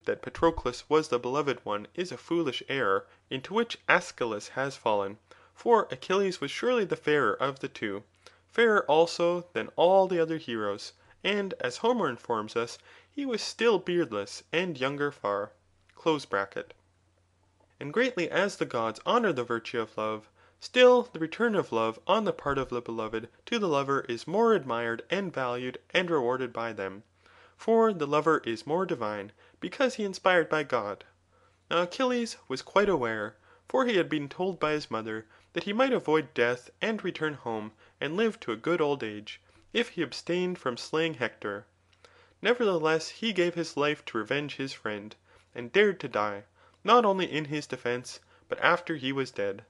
that Patroclus was the beloved one is a foolish error, into which Aeschylus has fallen. For Achilles was surely the fairer of the two, fairer also than all the other heroes, and as Homer informs us, he was still beardless, and younger far. And greatly as the gods honour the virtue of love, still the return of love on the part of the beloved to the lover is more admired and valued and rewarded by them. For the lover is more divine, because he inspired by God. Now Achilles was quite aware, for he had been told by his mother, that he might avoid death and return home and live to a good old age, if he abstained from slaying Hector. Nevertheless he gave his life to revenge his friend, and dared to die, not only in his defence, but after he was dead.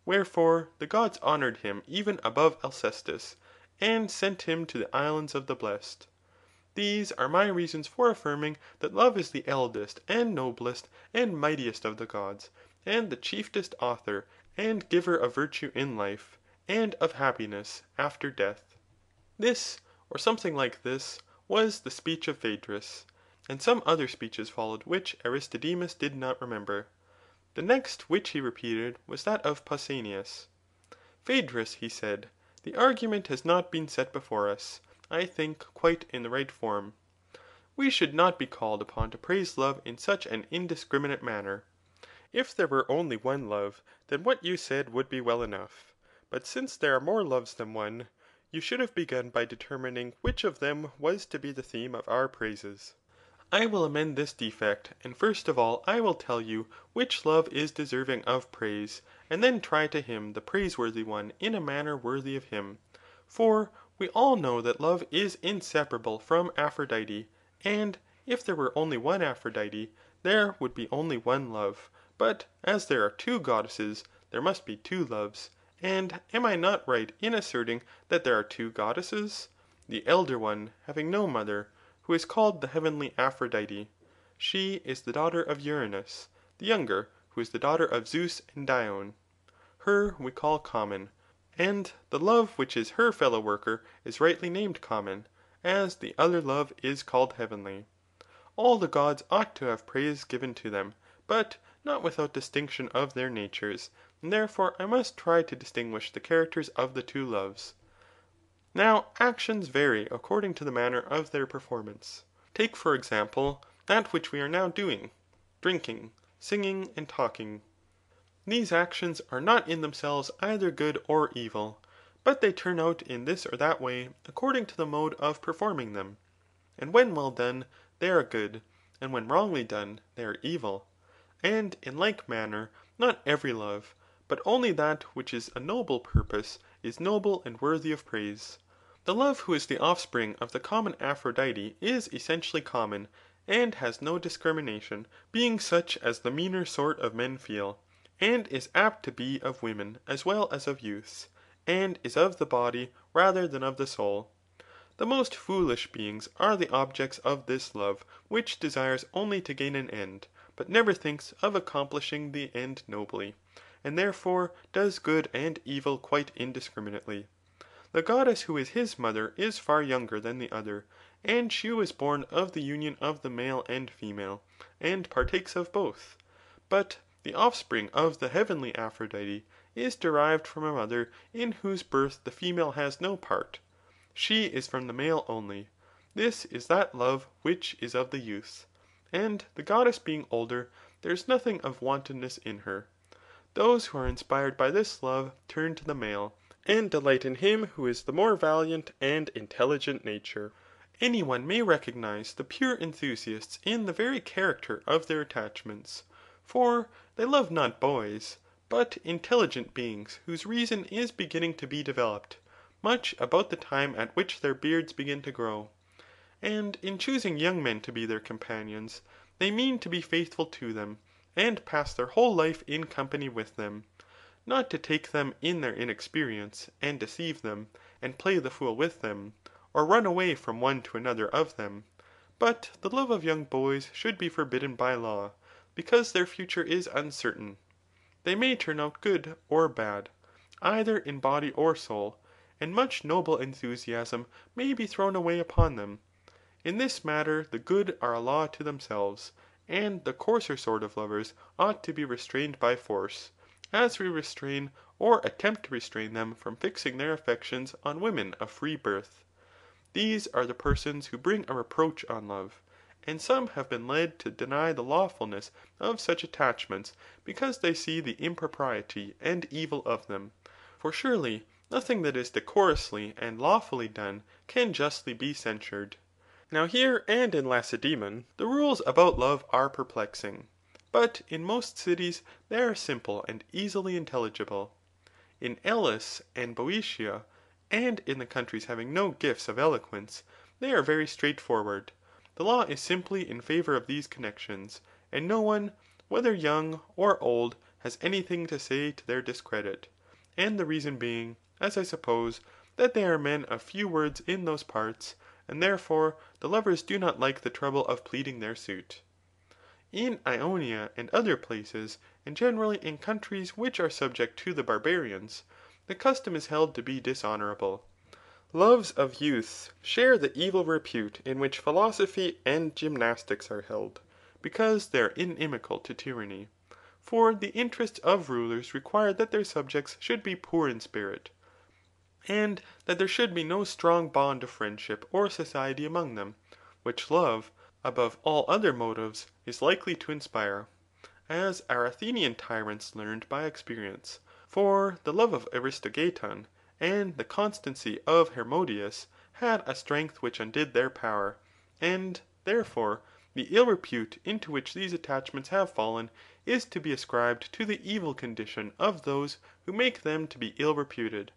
Wherefore the gods honoured him even above Alcestis, and sent him to the islands of the blessed. These are my reasons for affirming that love is the eldest and noblest and mightiest of the gods, and the chiefest author and giver of virtue in life, and of happiness after death. This, or something like this, was the speech of Phaedrus, and some other speeches followed which Aristodemus did not remember. The next which he repeated was that of Pausanias. Phaedrus, he said, the argument has not been set before us, I think, quite in the right form. We should not be called upon to praise love in such an indiscriminate manner. If there were only one love, then what you said would be well enough. But since there are more loves than one, you should have begun by determining which of them was to be the theme of our praises. I will amend this defect, and first of all I will tell you which love is deserving of praise, and then try to him the praiseworthy one in a manner worthy of him. For we all know that love is inseparable from Aphrodite, and if there were only one Aphrodite, there would be only one love, but as there are two goddesses, there must be two loves. And am I not right in asserting that there are two goddesses? The elder one having no mother, who is called the heavenly Aphrodite. She is the daughter of Uranus. The younger, who is the daughter of Zeus and Dione. Her we call common, and the love which is her fellow worker is rightly named common, as the other love is called heavenly. All the gods ought to have praise given to them, but not without distinction of their natures, and therefore I must try to distinguish the characters of the two loves. Now actions vary according to the manner of their performance. Take for example, that which we are now doing, drinking, singing, and talking. These actions are not in themselves either good or evil, but they turn out in this or that way according to the mode of performing them. And when well done, they are good, and when wrongly done, they are evil. And in like manner, not every love, but only that which is a noble purpose, is noble and worthy of praise. The love who is the offspring of the common Aphrodite is essentially common, and has no discrimination, being such as the meaner sort of men feel, and is apt to be of women as well as of youths, and is of the body rather than of the soul. The most foolish beings are the objects of this love, which desires only to gain an end, but never thinks of accomplishing the end nobly, and therefore does good and evil quite indiscriminately. The goddess who is his mother is far younger than the other, and she was born of the union of the male and female, and partakes of both. But the offspring of the heavenly Aphrodite is derived from a mother in whose birth the female has no part. She is from the male only. This is that love which is of the youth. And the goddess being older, there is nothing of wantonness in her. Those who are inspired by this love turn to the male, and delight in him who is the more valiant and intelligent nature. Any one may recognize the pure enthusiasts in the very character of their attachments. For they love not boys, but intelligent beings whose reason is beginning to be developed, much about the time at which their beards begin to grow. And in choosing young men to be their companions, they mean to be faithful to them, and pass their whole life in company with them, not to take them in their inexperience, and deceive them, and play the fool with them, or run away from one to another of them. But the love of young boys should be forbidden by law, because their future is uncertain. They may turn out good or bad, either in body or soul, and much noble enthusiasm may be thrown away upon them. In this matter the good are a law to themselves, and the coarser sort of lovers ought to be restrained by force, as we restrain or attempt to restrain them from fixing their affections on women of free birth. These are the persons who bring a reproach on love, and some have been led to deny the lawfulness of such attachments because they see the impropriety and evil of them. For surely nothing that is decorously and lawfully done can justly be censured. Now here and in Lacedaemon the rules about love are perplexing, but in most cities they are simple and easily intelligible. In Elis and Boeotia, and in the countries having no gifts of eloquence, they are very straightforward. The law is simply in favour of these connections, and no one, whether young or old, has anything to say to their discredit, and the reason being, as I suppose, that they are men of few words in those parts, and therefore the lovers do not like the trouble of pleading their suit. In Ionia and other places, and generally in countries which are subject to the barbarians, the custom is held to be dishonourable. Loves of youth share the evil repute in which philosophy and gymnastics are held, because they are inimical to tyranny. For the interests of rulers require that their subjects should be poor in spirit, and that there should be no strong bond of friendship or society among them, which love, above all other motives, is likely to inspire, as our Athenian tyrants learned by experience. For the love of Aristogeiton, and the constancy of Hermodius, had a strength which undid their power, and, therefore, the ill repute into which these attachments have fallen is to be ascribed to the evil condition of those who make them to be ill reputed,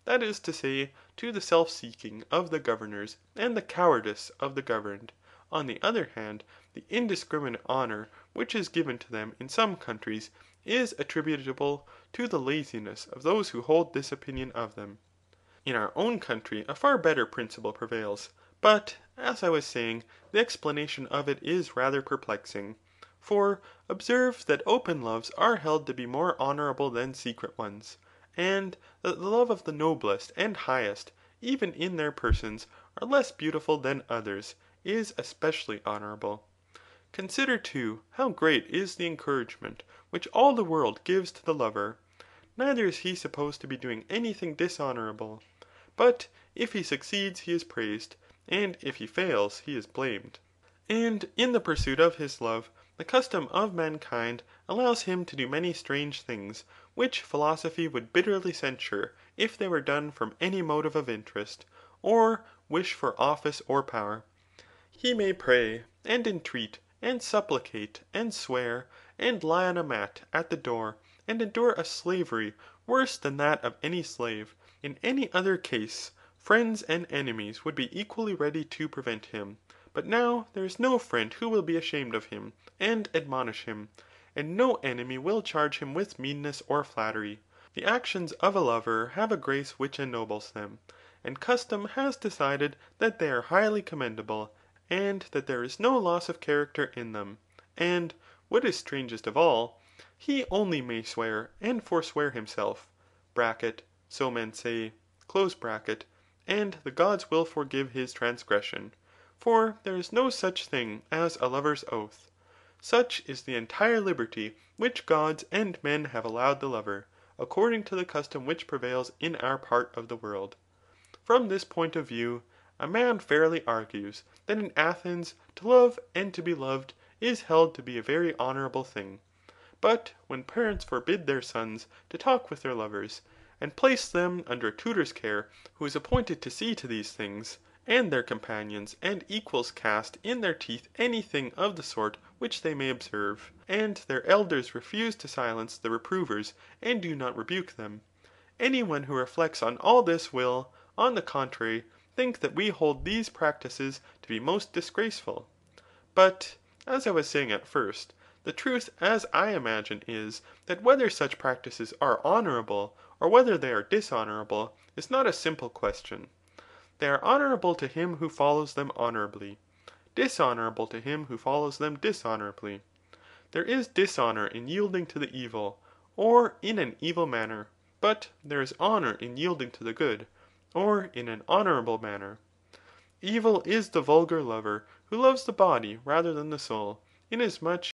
that is to say, to the self-seeking of the governors and the cowardice of the governed. On the other hand, the indiscriminate honour which is given to them in some countries is attributable to the laziness of those who hold this opinion of them. In our own country a far better principle prevails, but, as I was saying, the explanation of it is rather perplexing. For observe that open loves are held to be more honourable than secret ones, and that the love of the noblest and highest, even in their persons, are less beautiful than others, is especially honourable. Consider too how great is the encouragement which all the world gives to the lover. Neither is he supposed to be doing anything dishonourable, but if he succeeds he is praised, and if he fails he is blamed. And in the pursuit of his love, the custom of mankind allows him to do many strange things, which philosophy would bitterly censure if they were done from any motive of interest, or wish for office or power. He may pray, and entreat, and supplicate, and swear, and lie on a mat at the door, and endure a slavery worse than that of any slave. In any other case, friends and enemies would be equally ready to prevent him. But now there is no friend who will be ashamed of him, and admonish him, and no enemy will charge him with meanness or flattery. The actions of a lover have a grace which ennobles them, and custom has decided that they are highly commendable, and that there is no loss of character in them. And, what is strangest of all, he only may swear and forswear himself, (so men say), and the gods will forgive his transgression. For there is no such thing as a lover's oath. Such is the entire liberty which gods and men have allowed the lover, according to the custom which prevails in our part of the world. From this point of view, a man fairly argues that in Athens to love and to be loved is held to be a very honourable thing. But when parents forbid their sons to talk with their lovers, and place them under a tutor's care who is appointed to see to these things, and their companions and equals cast in their teeth any thing of the sort which they may observe, and their elders refuse to silence the reprovers and do not rebuke them, any one who reflects on all this will, on the contrary, think that we hold these practices to be most disgraceful. But, as I was saying at first, the truth as I imagine is, that whether such practices are honourable, or whether they are dishonourable, is not a simple question. They are honourable to him who follows them honourably, dishonourable to him who follows them dishonourably. There is dishonour in yielding to the evil, or in an evil manner, but there is honour in yielding to the good, or in an honourable manner. Evil is the vulgar lover who loves the body rather than the soul, inasmuch